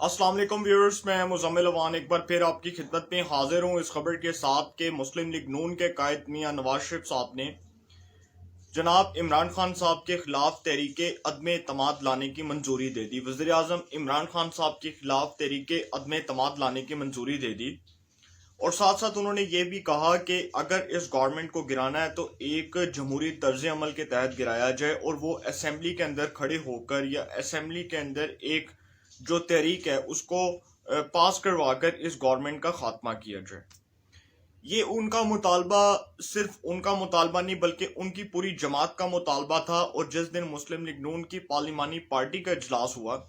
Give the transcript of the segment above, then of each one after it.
अस्सलाम वालेकुम व्यूअर्स, मैं मुज़म्मिल अवान एक बार फिर आपकी खिदमत में हाजिर हूँ इस खबर के साथ कि मुस्लिम लीग नून के कायद मियां नवाज शरीफ साहब ने जनाब इमरान खान साहब के खिलाफ तहरीके अदम एतमाद लाने की मंजूरी दे दी। वज़ीर आज़म इमरान खान साहब के खिलाफ तहरीके अदम एतमाद लाने की मंजूरी दे दी और साथ साथ उन्होंने ये भी कहा कि अगर इस गवर्नमेंट को गिराना है तो एक जमहूरी तर्ज अमल के तहत गिराया जाए और वो असेंबली के अंदर खड़े होकर या असेंबली के अंदर एक जो तहरीक है उसको पास करवा कर इस गवर्नमेंट का खात्मा किया जाए। ये उनका मुतालबा सिर्फ उनका मुतालबा नहीं बल्कि उनकी पूरी जमात का मुतालबा था। और जिस दिन मुस्लिम लीग नून की पार्लिमानी पार्टी का इजलास हुआ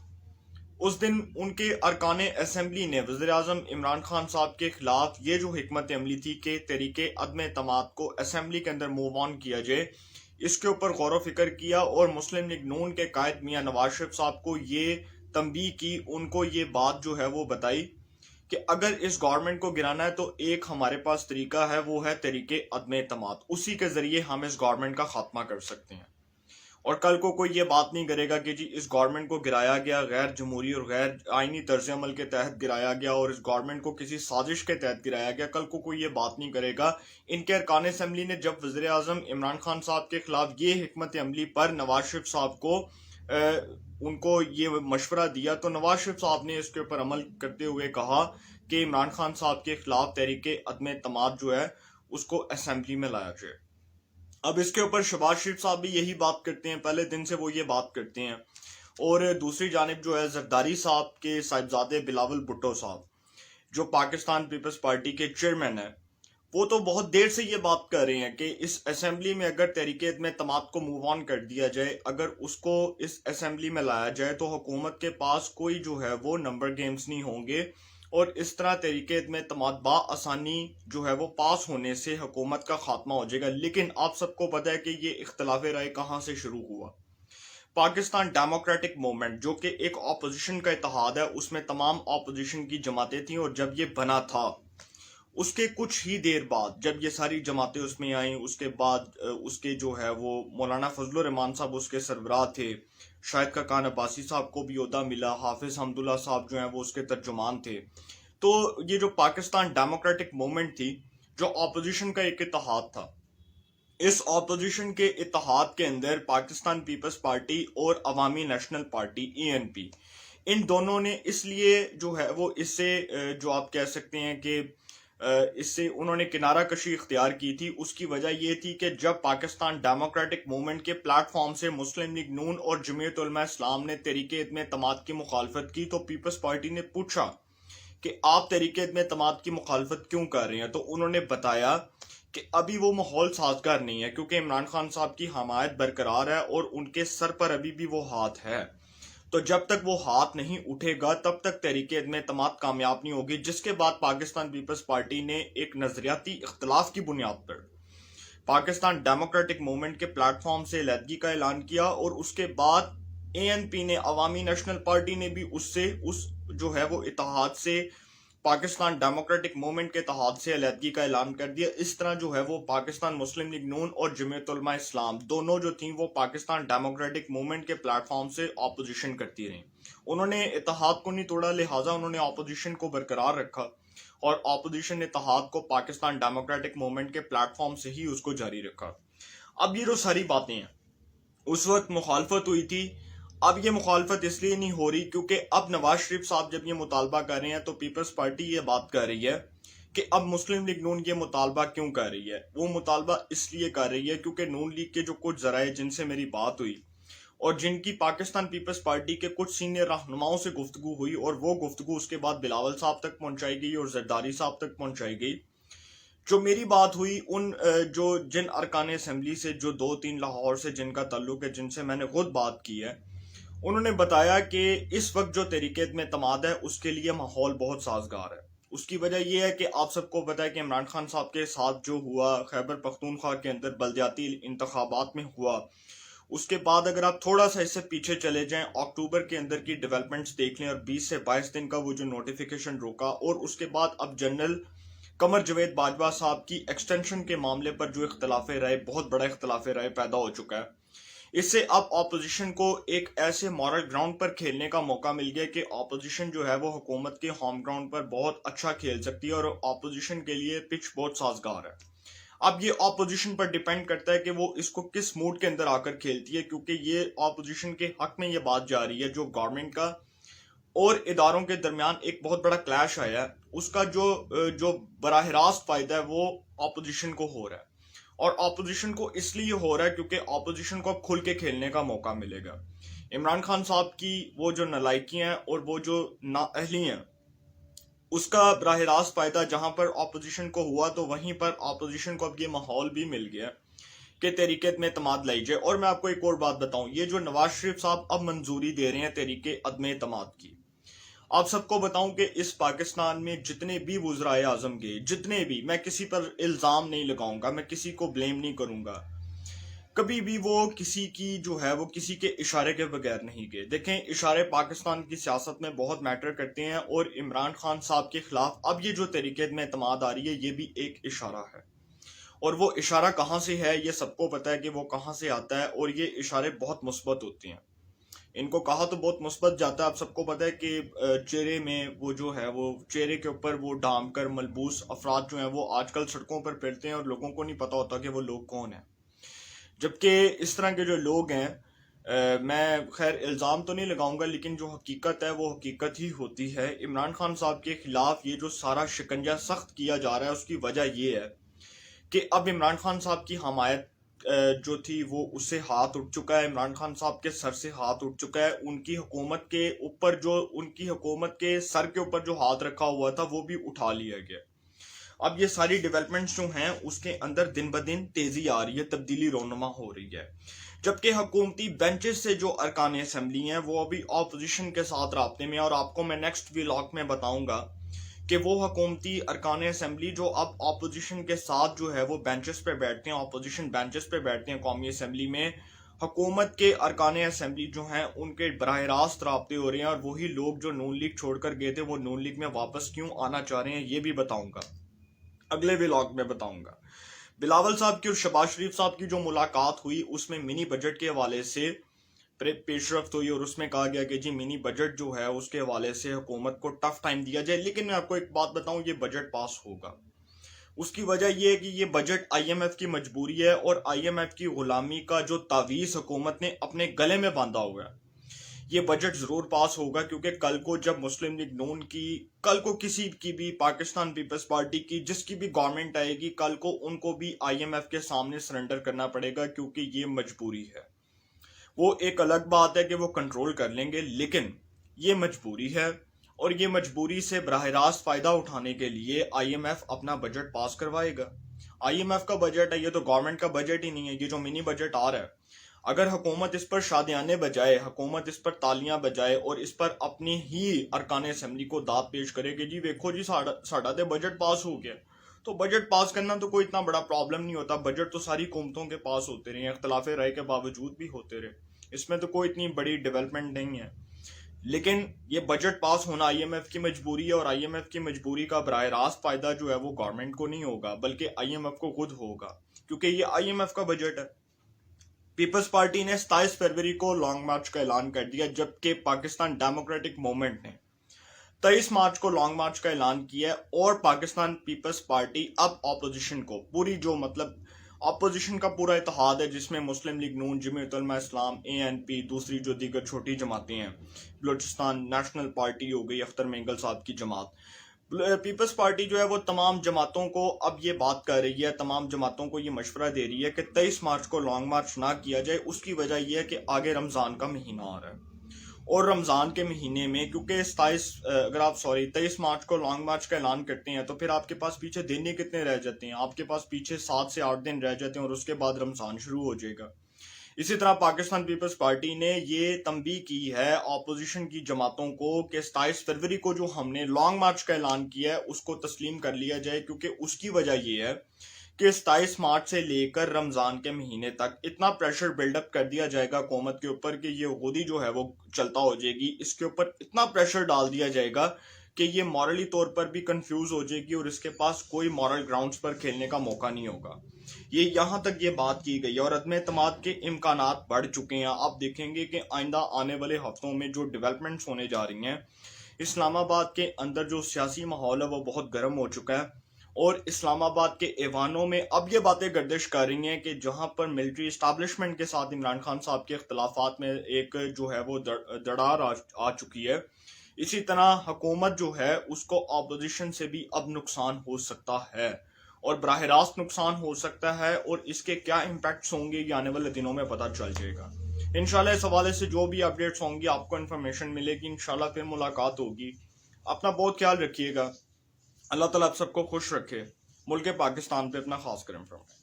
उस दिन उनके अरकान असेंबली ने वज़ीर आज़म इमरान खान साहब के खिलाफ ये जो हिकमत अमली थी कि तरीके अदम एतमाद को असेंबली के अंदर मूव ऑन किया जाए, इसके ऊपर गौर फिक्र किया और मुस्लिम लीग नून के कायद मियां नवाज शरीफ साहब को ये तंबीह की, उनको ये बात जो है वो बताई कि अगर इस गवर्नमेंट को गिराना है तो एक हमारे पास तरीका है, वो है तरीके अदम एतमाद। उसी के जरिए हम इस गवर्नमेंट का खात्मा कर सकते हैं और कल को कोई ये बात नहीं करेगा कि जी इस गवर्नमेंट को गिराया गया गैर जमहूरी और गैर आईनी तर्ज अमल के तहत गिराया गया और इस गवर्नमेंट को किसी साजिश के तहत गिराया गया। कल को कोई ये बात नहीं करेगा। इनके अरकान असेंबली ने जब वज़ीर आज़म इमरान खान साहब के खिलाफ ये हिकमत अमली पर नवाज शरीफ साहब को उनको ये मशवरा दिया तो नवाज शरीफ साहब ने इसके ऊपर अमल करते हुए कहा कि इमरान खान साहब के खिलाफ तहरीके अदम एतमाद जो है उसको असेंबली में लाया जाए। अब इसके ऊपर शहबाज शरीफ साहब भी यही बात करते हैं, पहले दिन से वो ये बात करते हैं। और दूसरी जानिब जो है जरदारी साहब के साहिबजादे बिलावल भुट्टो साहब जो पाकिस्तान पीपल्स पार्टी के चेयरमैन है, वो तो बहुत देर से ये बात कर रहे हैं कि इस असेंबली में अगर तहरीके अदम एतमाद को मूव ऑन कर दिया जाए, अगर उसको इस असेंबली में लाया जाए तो हुकूमत के पास कोई जो है वो नंबर गेम्स नहीं होंगे और इस तरह तहरीके अदम एतमाद आसानी जो है वो पास होने से हुकूमत का खात्मा हो जाएगा। लेकिन आप सबको पता है कि ये इख्तलाफ राय कहाँ से शुरू हुआ। पाकिस्तान डेमोक्रेटिक मूवमेंट जो कि एक ऑपोजिशन का इत्तेहाद है, उसमें तमाम ऑपोजिशन की जमातें थीं और जब ये बना था उसके कुछ ही देर बाद जब ये सारी जमातें उसमें आई, उसके बाद उसके जो है वो मौलाना फजलुर रहमान साहब उसके सरबराह थे, शाहिद खाकान अब्बासी साहब को भी ओहदा मिला, हाफिज हमदुल्ला साहब जो हैं वो उसके तर्जुमान थे। तो ये जो पाकिस्तान डेमोक्रेटिक मूवमेंट थी जो ऑपोजिशन का एक इत्तेहाद था, इस ऑपोजिशन के इत्तेहाद के अंदर पाकिस्तान पीपल्स पार्टी और अवामी नेशनल पार्टी ANP, इन दोनों ने इसलिए जो है वो इससे जो आप कह सकते हैं कि इससे उन्होंने किनारा कशी इख्तियार की थी। उसकी वजह ये थी कि जब पाकिस्तान डेमोक्रेटिक मूवमेंट के प्लेटफॉर्म से मुस्लिम लीग नून और जमीयत उलमा इस्लाम ने तहरीके अदम एतमाद की मुखालफत की तो पीपल्स पार्टी ने पूछा कि आप तहरीके अदम एतमाद की मुखालफत क्यों कर रहे हैं। तो उन्होंने बताया कि अभी वो माहौल साजगार नहीं है क्योंकि इमरान खान साहब की हमायत बरकरार है और उनके सर पर अभी भी वो हाथ है। तो जब तक वो हाथ नहीं उठेगा तब तक तहरीके अदम एतमाद कामयाब नहीं होगी। जिसके बाद पाकिस्तान पीपल्स पार्टी ने एक नजरियाती इख्तलाफ की बुनियाद पर पाकिस्तान डेमोक्रेटिक मूवमेंट के प्लेटफॉर्म से अलहदगी का ऐलान किया और उसके बाद ANP ने, अवामी नेशनल पार्टी ने भी उससे उस जो है वो इत्तेहाद से, पाकिस्तान डेमोक्रेटिक मूवमेंट के इत्तेहाद से अलहदगी का ऐलान कर दिया। इस तरह जो है वो पाकिस्तान मुस्लिम लीग नून और जमीयत उलमा इस्लाम दोनों जो थी वो पाकिस्तान डेमोक्रेटिक मूवमेंट के प्लेटफॉर्म से ऑपोजिशन करती रही। उन्होंने इत्तेहाद को नहीं तोड़ा, लिहाजा उन्होंने ऑपोजिशन को बरकरार रखा और ऑपोजिशन इत्तेहाद को पाकिस्तान डेमोक्रेटिक मूवमेंट के प्लेटफॉर्म से ही उसको जारी रखा। अब ये जो सारी बातें हैं, उस वक्त मुखालफत हुई थी, अब ये मुखालफत इसलिए नहीं हो रही क्योंकि अब नवाज शरीफ साहब जब ये मुतालबा कर रहे हैं तो पीपल्स पार्टी ये बात कर रही है कि अब मुस्लिम लीग नून ये मुतालबा क्यों कर रही है। वो मुतालबा इसलिए कर रही है क्योंकि नून लीग के जो कुछ जराए जिनसे मेरी बात हुई और जिनकी पाकिस्तान पीपल्स पार्टी के कुछ सीनियर रहनुमाओं से गुफ्तगू हुई और वो गुफ्तगू उसके बाद बिलावल साहब तक पहुंचाई गई और जरदारी साहब तक पहुंचाई गई। जो मेरी बात हुई उन जो जिन अरकान असेंबली से जो 2-3 लाहौर से जिनका ताल्लुक है, जिनसे मैंने खुद बात की है, उन्होंने बताया कि इस वक्त जो तहरीके अदम एतमाद है उसके लिए माहौल बहुत साजगार है। उसकी वजह यह है कि आप सबको पता है कि इमरान खान साहब के साथ जो हुआ खैबर पख्तूनख्वा के अंदर बलदियाती इंतखाबात में हुआ, उसके बाद अगर आप थोड़ा सा इससे पीछे चले जाएं, अक्टूबर के अंदर की डेवलपमेंट्स देख लें और 20 से 22 दिन का वो जो नोटिफिकेशन रोका और उसके बाद अब जनरल कमर जवेद बाजवा साहब की एक्सटेंशन के मामले पर जो इख्तलाफ राय, बहुत बड़ा इख्तलाफ राय पैदा हो चुका है। इससे अब अपोजिशन को एक ऐसे मॉरल ग्राउंड पर खेलने का मौका मिल गया कि अपोजिशन जो है वो हुकूमत के होम ग्राउंड पर बहुत अच्छा खेल सकती है और अपोजिशन के लिए पिच बहुत साजगार है। अब ये अपोजिशन पर डिपेंड करता है कि वो इसको किस मूड के अंदर आकर खेलती है, क्योंकि ये अपोजिशन के हक में ये बात जा रही है जो गवर्नमेंट का और इदारों के दरमियान एक बहुत बड़ा क्लैश आया है, उसका जो बराह रास्त फायदा है वो अपोजिशन को हो रहा है। और अपोजिशन को इसलिए हो रहा है क्योंकि अपोजिशन को अब खुल के खेलने का मौका मिलेगा। इमरान खान साहब की वो जो नालायकियां हैं और वो जो नाअहली हैं, उसका बराह रास्त फायदा जहां पर अपोजिशन को हुआ तो वहीं पर अपोजिशन को अब ये माहौल भी मिल गया कि तहरीके में एतमाद लाई जाए। और मैं आपको एक और बात बताऊं, ये जो नवाज शरीफ साहब अब मंजूरी दे रहे हैं तहरीके अदम एतमाद की, आप सबको बताऊं कि इस पाकिस्तान में जितने भी वुज़राए आज़म गए, जितने भी, मैं किसी पर इल्ज़ाम नहीं लगाऊंगा, मैं किसी को ब्लेम नहीं करूंगा, कभी भी वो किसी की जो है वो किसी के इशारे के बगैर नहीं गए। देखें, इशारे पाकिस्तान की सियासत में बहुत मैटर करते हैं और इमरान खान साहब के खिलाफ अब ये जो तहरीके में एतमाद आ रही है ये भी एक इशारा है। और वो इशारा कहाँ से है ये सबको पता है कि वो कहाँ से आता है, और ये इशारे बहुत मुस्बत होते हैं। इनको कहा तो बहुत मुस्बत जाता है। आप सबको पता है कि चेहरे में वो जो है वो चेहरे के ऊपर वो डाम कर मलबूस अफराद जो हैं वो आजकल सड़कों पर फिरते हैं और लोगों को नहीं पता होता कि वो लोग कौन हैं। जबकि इस तरह के जो लोग हैं, मैं खैर इल्ज़ाम तो नहीं लगाऊंगा, लेकिन जो हकीकत है वो हकीकत ही होती है। इमरान खान साहब के खिलाफ ये जो सारा शिकंजा सख्त किया जा रहा है उसकी वजह ये है कि अब इमरान खान साहब की हमायत जो थी वो उससे हाथ उठ चुका है, इमरान खान साहब के सर से हाथ उठ चुका है। उनकी हुकूमत के ऊपर जो उनकी हुकूमत के सर के ऊपर जो हाथ रखा हुआ था वो भी उठा लिया गया। अब ये सारी डेवलपमेंट्स जो हैं उसके अंदर दिन ब दिन तेजी आ रही है, तब्दीली रोनुमा हो रही है। जबकि हुकूमती बेंचेस से जो अरकान असम्बली हैं वो अभी अपोजिशन के साथ राब्ते में, और आपको मैं नेक्स्ट व्लॉग में बताऊंगा कि वो हुकूमती अरकान असम्बली जो अब अपोजिशन के साथ जो है वो बेंचेस पे बैठते हैं, अपोजिशन बेंचेस पे बैठते हैं कौमी असम्बली में, हुकूमत के अरकान असम्बली जो हैं उनके बराह रास्त राब्ते हो रहे हैं। और वही लोग जो नून लीग छोड़कर गए थे वो नून लीग में वापस क्यों आना चाह रहे हैं ये भी बताऊंगा, अगले व्लॉग में बताऊंगा। बिलावल साहब की और शहबाज शरीफ साहब की जो मुलाकात हुई उसमें मिनी बजट के हवाले से पेशरफ्त हुई और उसमें कहा गया कि जी मिनी बजट जो है उसके हवाले से हुकूमत को टफ टाइम दिया जाए। लेकिन मैं आपको एक बात बताऊं, ये बजट पास होगा। उसकी वजह यह है कि ये बजट आईएमएफ की मजबूरी है और आईएमएफ की गुलामी का जो तावीज़ हुकूमत ने अपने गले में बांधा हुआ है। ये बजट जरूर पास होगा क्योंकि कल को जब मुस्लिम लीग नून की, कल को किसी की भी, पाकिस्तान पीपल्स पार्टी की, जिसकी भी गवर्नमेंट आएगी, कल को उनको भी आईएमएफ के सामने सरेंडर करना पड़ेगा क्योंकि ये मजबूरी है। वो एक अलग बात है कि वो कंट्रोल कर लेंगे, लेकिन ये मजबूरी है और ये मजबूरी से बराह रास्त फायदा उठाने के लिए आईएमएफ अपना बजट पास करवाएगा। आईएमएफ का बजट है, ये तो गवर्नमेंट का बजट ही नहीं है। ये जो मिनी बजट आ रहा है, अगर हुकूमत इस पर शादियाने बजाए, हुकूमत इस पर तालियां बजाए और इस पर अपनी ही अरकान असम्बली को दाद पेश करे कि जी देखो जी साड़ा तो बजट पास हो गया, तो बजट पास करना तो कोई इतना बड़ा प्रॉब्लम नहीं होता। बजट तो सारी हुकूमतों के पास होते रहे, इख्तलाफ राय के बावजूद भी होते रहे, इसमें तो कोई इतनी बड़ी डेवलपमेंट नहीं है। लेकिन ये बजट पास होना आईएमएफ की मजबूरी है और आईएमएफ की मजबूरी का बराह रास्त फायदा जो है वो गवर्नमेंट को नहीं होगा बल्कि आईएमएफ को खुद होगा, क्योंकि ये आईएमएफ का बजट है। पीपल्स पार्टी ने 27 फरवरी को लॉन्ग मार्च का ऐलान कर दिया, जबकि पाकिस्तान डेमोक्रेटिक मूवमेंट ने 23 मार्च को लॉन्ग मार्च का ऐलान किया है। और पाकिस्तान पीपल्स पार्टी अब ऑपोजिशन को पूरी जो मतलब ऑपोजिशन का पूरा इत्तेहाद है जिसमें मुस्लिम लीग नून, जमीयत उलमा इस्लाम, एएनपी, दूसरी जो दीगर छोटी जमातें हैं, बलूचिस्तान नेशनल पार्टी हो गई, अख्तर मेंगल साहब की जमात, पीपल्स पार्टी जो है वो तमाम जमातों को अब ये बात कर रही है, तमाम जमातों को ये मशवरा दे रही है कि 23 मार्च को लॉन्ग मार्च ना किया जाए। उसकी वजह यह है कि आगे रमज़ान का महीना आ रहा है और रमज़ान के महीने में क्योंकि 23 मार्च को लॉन्ग मार्च का ऐलान करते हैं तो फिर आपके पास पीछे दिन ही कितने रह जाते हैं, आपके पास पीछे 7 से 8 दिन रह जाते हैं और उसके बाद रमज़ान शुरू हो जाएगा। इसी तरह पाकिस्तान पीपल्स पार्टी ने ये तंबीह की है ऑपोजिशन की जमातों को कि 27 फरवरी को जो हमने लॉन्ग मार्च का ऐलान किया है उसको तस्लीम कर लिया जाए, क्योंकि उसकी वजह ये है कि 27 मार्च से लेकर रमज़ान के महीने तक इतना प्रेशर बिल्डअप कर दिया जाएगा हुकूमत के ऊपर कि ये खुद ही जो है वो चलता हो जाएगी। इसके ऊपर इतना प्रेशर डाल दिया जाएगा कि ये मॉरली तौर पर भी कंफ्यूज हो जाएगी और इसके पास कोई मॉरल ग्राउंड्स पर खेलने का मौका नहीं होगा। یہاں تک یہ بات کی گئی ہے اور عدم اعتماد کے امکانات بڑھ چکے ہیں. آپ دیکھیں گے کہ آئندہ آنے والے ہفتوں میں جو ڈیولپمنٹس ہونے جا رہی ہیں، اسلام آباد کے اندر جو سیاسی ماحول ہے وہ بہت گرم ہو چکا ہے، اور اسلام آباد کے ایوانوں میں اب یہ باتیں گردش کر رہی ہیں کہ جہاں پر ملٹری اسٹیبلشمنٹ کے ساتھ عمران خان صاحب کے اختلافات میں ایک جو ہے وہ دراڑ آ چکی ہے، اسی طرح حکومت جو ہے اس کو اپوزیشن سے بھی اب نقصان ہو سکتا ہے، اور براہ راست نقصان ہو سکتا ہے، اور اس کے کیا امپیکٹس ہوں گے یہ آنے والے دنوں میں پتہ چل جائے گا. انشاءاللہ اس حوالے سے جو بھی اپڈیٹس ہوں گی آپ کو انفارمیشن ملے گی. انشاءاللہ پھر ملاقات ہوگی. اپنا بہت خیال رکھیے گا. اللہ تعالیٰ آپ سب کو خوش رکھے. ملک پاکستان پہ اپنا خاص کرم فرمائے.